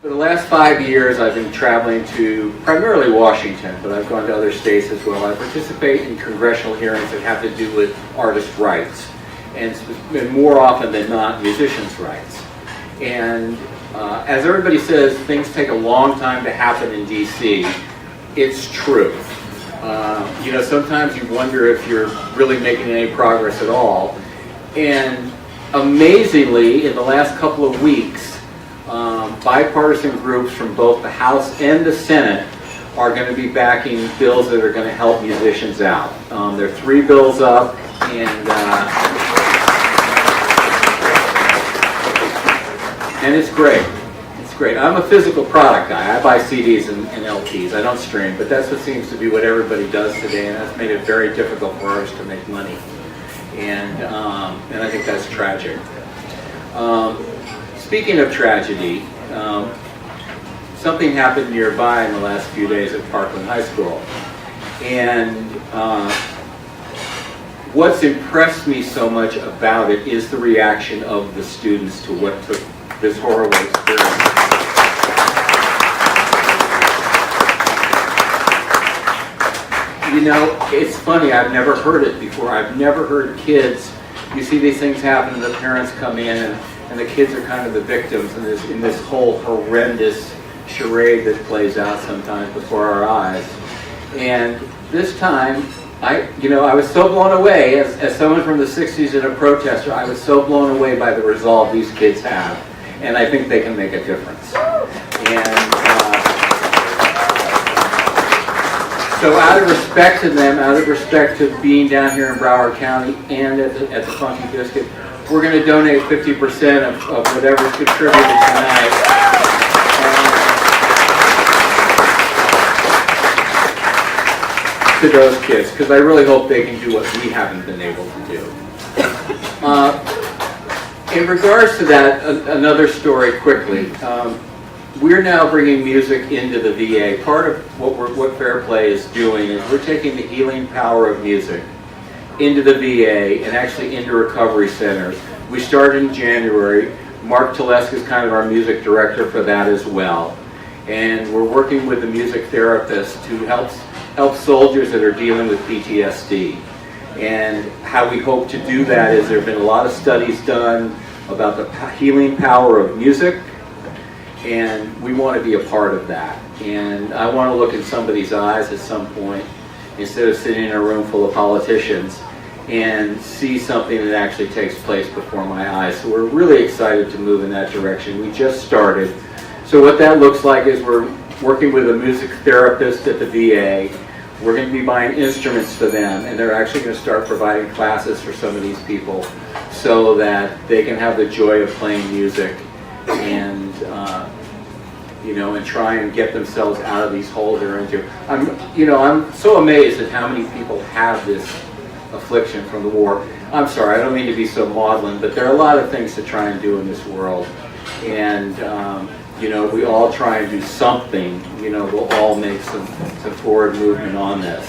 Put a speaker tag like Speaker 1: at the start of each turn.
Speaker 1: For the last 5 years, I've been traveling to primarily Washington, but I've gone to other states as well. I participate in congressional hearings that have to do with artist rights, and more often than not, musicians' rights. And as everybody says, things take a long time to happen in D.C. It's true. You know, sometimes you wonder if you're really making any progress at all. And amazingly, in the last couple of weeks, bipartisan groups from both the House and the Senate are going to be backing bills that are going to help musicians out. There are 3 bills up, and it's great. It's great. I'm a physical product guy. I buy CDs and LPs. I don't stream, but that's what seems to be what everybody does today, and that's made it very difficult for artists to make money. And I think that's tragic. Speaking of tragedy, something happened nearby in the last few days at Parkland High School. And what's impressed me so much about it is the reaction of the students to what took this horrible experience. You know, it's funny, I've never heard it before. I've never heard kids, you see these things happen and the parents come in and the kids are kind of the victims in this whole horrendous charade that plays out sometimes before our eyes. And this time, I was so blown away, as someone from the 60s and a protester, I was so blown away by the resolve these kids have. And I think they can make a difference. And so out of respect to them, out of respect to being down here in Broward County and at the Funky Biscuit, we're going to donate 50% of whatever's contributed tonight. To those kids, because I really hope they can do what we haven't been able to do. In regards to that, another story quickly. We're now bringing music into the VA. Part of what FarePlay is doing is we're taking the healing power of music into the VA and actually into recovery centers. We started in January. Mark Telesk is kind of our music director for that as well. And we're working with the music therapist to help soldiers that are dealing with PTSD. And how we hope to do that is there have been a lot of studies done about the healing power of music, and we want to be a part of that. And I want to look in somebody's eyes at some point, instead of sitting in a room full of politicians, and see something that actually takes place before my eyes. So we're really excited to move in that direction. We just started. So what that looks like is we're working with a music therapist at the VA. We're going to be buying instruments for them, and they're actually going to start providing classes for some of these people so that they can have the joy of playing music and and try and get themselves out of these holes they're into. I'm so amazed at how many people have this affliction from the war. I'm sorry, I don't mean to be so maudlin, but there are a lot of things to try and do in this world, and we all try and do something. We'll all make some forward movement on this.